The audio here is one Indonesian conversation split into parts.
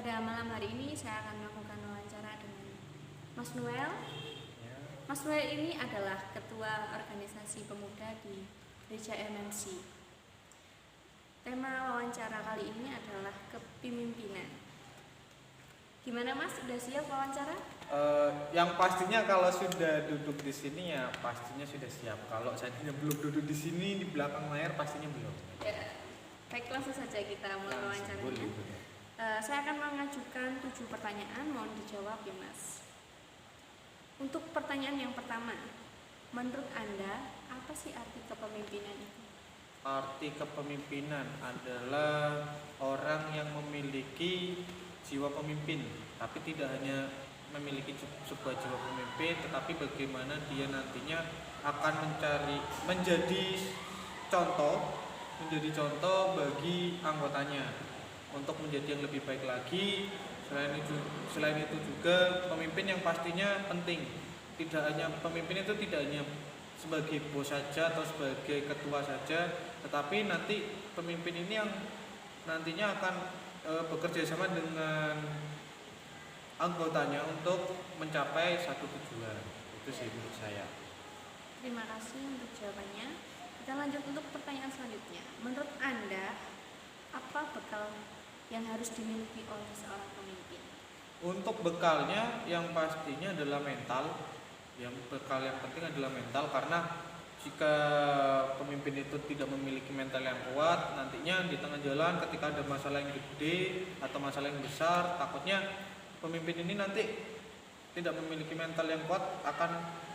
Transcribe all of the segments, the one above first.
Pada malam hari ini saya akan melakukan wawancara dengan Mas Noel. Ya. Mas Noel ini adalah Ketua Organisasi Pemuda di Gereja MMC. Tema wawancara kali ini adalah kepemimpinan. Gimana Mas, sudah siap wawancara? Yang pastinya kalau sudah duduk di sini ya pastinya sudah siap. Kalau saya belum duduk di sini di belakang layar pastinya belum. Ya, baik, langsung saja kita mulai wawancaranya. Boleh. Saya akan mengajukan 7 pertanyaan, mohon dijawab ya Mas. Untuk pertanyaan yang pertama, menurut Anda apa sih arti kepemimpinan itu? Arti kepemimpinan adalah orang yang memiliki jiwa pemimpin, tapi tidak hanya memiliki sebuah jiwa pemimpin, tetapi bagaimana dia nantinya akan menjadi contoh bagi anggotanya untuk menjadi yang lebih baik lagi. Selain itu juga pemimpin yang pastinya penting. Pemimpin itu tidak hanya sebagai bos saja atau sebagai ketua saja, tetapi nanti pemimpin ini yang nantinya akan bekerja sama dengan anggotanya untuk mencapai satu tujuan. Itu sih menurut saya. Terima kasih untuk jawabannya. Kita lanjut untuk pertanyaan selanjutnya. Menurut Anda apa bekal yang harus dimiliki oleh seorang pemimpin? Untuk bekalnya yang pastinya adalah mental. Bekal yang penting adalah mental, karena jika pemimpin itu tidak memiliki mental yang kuat, nantinya di tengah jalan ketika ada masalah yang gede atau masalah yang besar, takutnya pemimpin ini nanti tidak memiliki mental yang kuat akan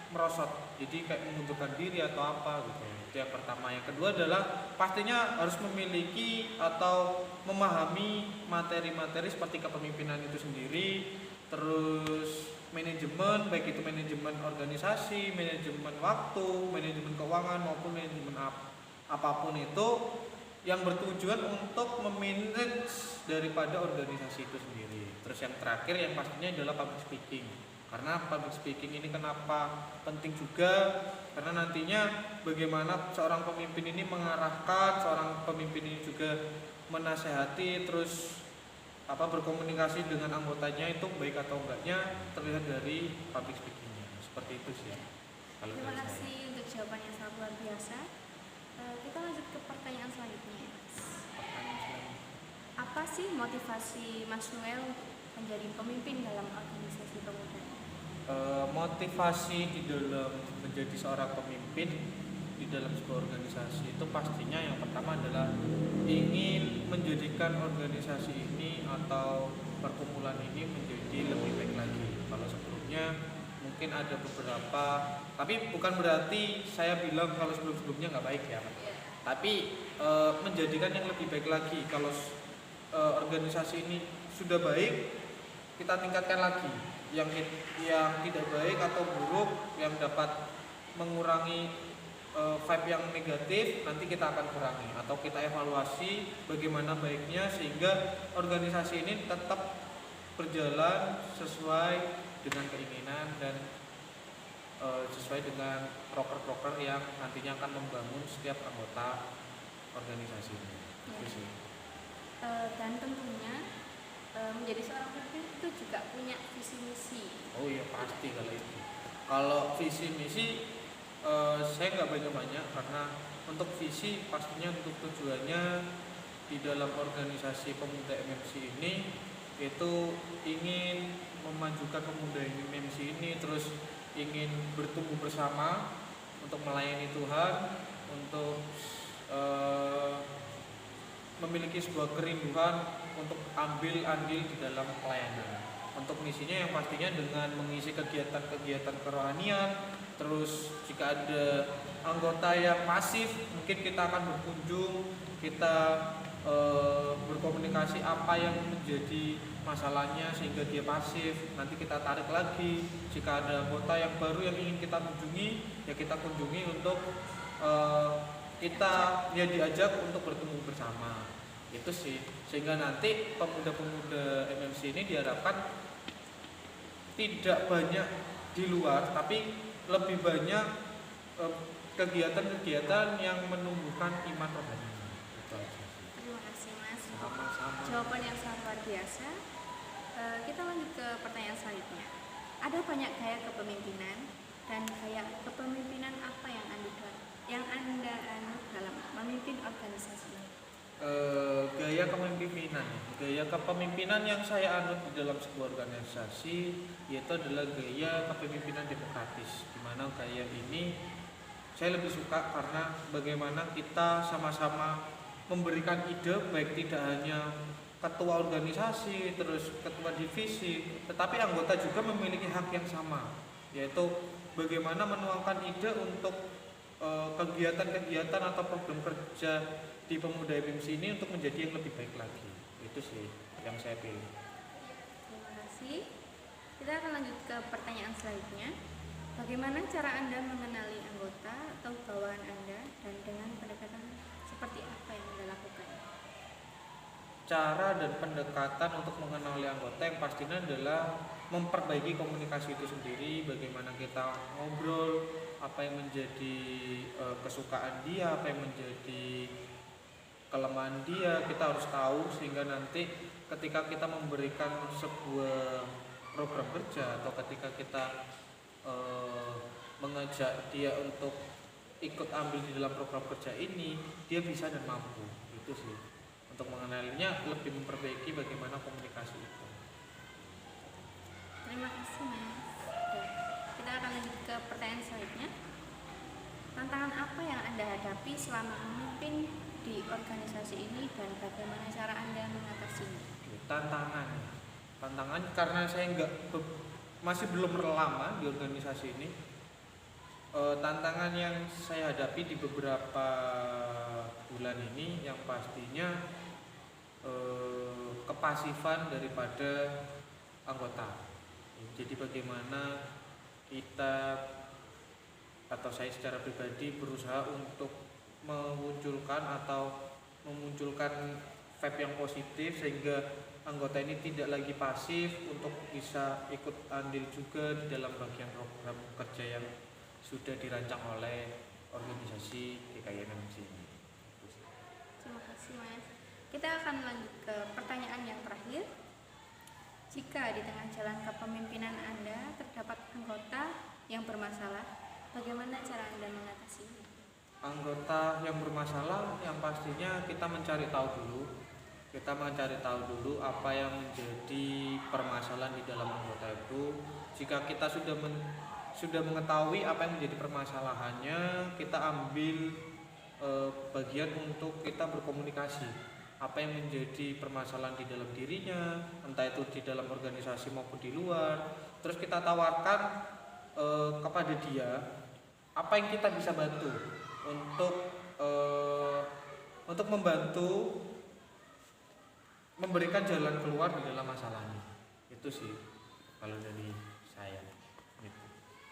merosot, jadi kayak mengundurkan diri atau apa gitu. Itu yang pertama. Yang kedua adalah pastinya harus memiliki atau memahami materi-materi seperti kepemimpinan itu sendiri, terus manajemen, baik itu manajemen organisasi, manajemen waktu, manajemen keuangan maupun manajemen apapun itu yang bertujuan untuk memanage daripada organisasi itu sendiri. Terus yang terakhir yang pastinya adalah public speaking. Karena public speaking ini kenapa penting juga, karena nantinya bagaimana seorang pemimpin ini mengarahkan, seorang pemimpin ini juga menasehati, terus berkomunikasi dengan anggotanya itu baik atau enggaknya terlihat dari public speakingnya. Seperti itu sih. Terima kasih untuk jawabannya sangat luar biasa. Kita lanjut ke pertanyaan selanjutnya. Apa sih motivasi Mas Noel untuk menjadi pemimpin dalam organisasi pemuda? Motivasi di dalam menjadi seorang pemimpin di dalam sebuah organisasi itu pastinya yang pertama adalah ingin menjadikan organisasi ini atau perkumpulan ini menjadi lebih baik lagi. Kalau sebelumnya mungkin ada beberapa, tapi bukan berarti saya bilang kalau sebelumnya nggak baik ya, tapi menjadikan yang lebih baik lagi. Kalau organisasi ini sudah baik, kita tingkatkan lagi. Yang tidak baik atau buruk yang dapat mengurangi vibe yang negatif, nanti kita akan kurangi atau kita evaluasi bagaimana baiknya sehingga organisasi ini tetap berjalan sesuai dengan keinginan dan sesuai dengan proker-proker yang nantinya akan membangun setiap anggota organisasi ini. Dan tentunya menjadi seorang pemimpin itu juga punya visi misi. Oh iya pasti kalau itu. Kalau visi misi saya nggak banyak karena untuk visi pastinya untuk tujuannya di dalam organisasi pemuda MMC ini itu ingin memajukan pemuda MMC ini, terus ingin bertumbuh bersama untuk melayani Tuhan, untuk memiliki sebuah kerinduan untuk ambil andil di dalam pelayanan. Untuk misinya yang pastinya dengan mengisi kegiatan-kegiatan kerohanian. Terus jika ada anggota yang pasif, mungkin kita akan berkunjung, kita berkomunikasi apa yang menjadi masalahnya sehingga dia pasif, nanti kita tarik lagi. Jika ada anggota yang baru yang ingin kita kunjungi, ya kita kunjungi untuk kita diajak untuk bertemu bersama. Itu sih, sehingga nanti pemuda-pemuda MMC ini diharapkan tidak banyak di luar, tapi lebih banyak kegiatan-kegiatan yang menumbuhkan iman rohani. Terima kasih Mas. Sama-sama. Jawaban yang sangat luar biasa. Kita lanjut ke pertanyaan selanjutnya. Ada banyak gaya kepemimpinan dan gaya kepemimpinan apa yang Anda anut dalam memimpin organisasi? Gaya kepemimpinan yang saya anut di dalam sebuah organisasi yaitu adalah gaya kepemimpinan demokratis, di mana gaya ini saya lebih suka karena bagaimana kita sama-sama memberikan ide, baik tidak hanya ketua organisasi, terus ketua divisi, tetapi anggota juga memiliki hak yang sama, yaitu bagaimana menuangkan ide untuk kegiatan-kegiatan atau program kerja di Pemuda FMC ini untuk menjadi yang lebih baik lagi. Itu sih yang saya pilih. Terima kasih. Kita akan lanjut ke pertanyaan selanjutnya. Bagaimana cara Anda mengenali anggota atau bawahan Anda dan dengan pendekatan seperti apa yang Anda lakukan? Cara dan pendekatan untuk mengenali anggota yang pastinya adalah memperbaiki komunikasi itu sendiri, bagaimana kita ngobrol, apa yang menjadi kesukaan dia, apa yang menjadi kelemahan dia, kita harus tahu sehingga nanti ketika kita memberikan sebuah program kerja atau ketika kita mengajak dia untuk ikut ambil di dalam program kerja ini, dia bisa dan mampu. Itu sih. Untuk mengenalinya lebih memperbaiki bagaimana komunikasi itu. Terima kasih Mas. Oke, kita akan lanjut ke pertanyaan selanjutnya. Tantangan apa yang Anda hadapi selama memimpin di organisasi ini dan bagaimana cara Anda mengatasinya? Tantangan karena saya masih belum lama di organisasi ini. Tantangan yang saya hadapi di beberapa bulan ini yang pastinya kepasifan daripada anggota. Jadi bagaimana kita atau saya secara pribadi berusaha untuk memunculkan vibe yang positif sehingga anggota ini tidak lagi pasif untuk bisa ikut andil juga di dalam bagian program kerja yang sudah dirancang oleh organisasi GKI FMC ini. Terima kasih Mas. Kita akan lanjut ke pertanyaan yang terakhir. Jika di tengah jalan kepemimpinan Anda terdapat anggota yang bermasalah, bagaimana cara Anda mengatasinya? Anggota yang bermasalah yang pastinya kita mencari tahu dulu apa yang menjadi permasalahan di dalam anggota itu. Jika kita sudah mengetahui apa yang menjadi permasalahannya, kita ambil bagian untuk kita berkomunikasi apa yang menjadi permasalahan di dalam dirinya, entah itu di dalam organisasi maupun di luar. Terus kita tawarkan kepada dia apa yang kita bisa bantu untuk membantu memberikan jalan keluar di dalam masalahnya. Itu sih kalau dari saya. Gitu.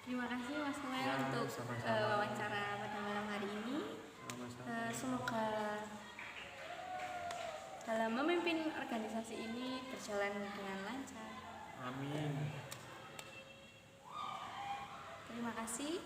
Terima kasih Mas Noel Ya, untuk sama-sama. wawancara pada malam hari ini. Semoga dalam memimpin organisasi ini berjalan dengan lancar. Amin. Terima kasih.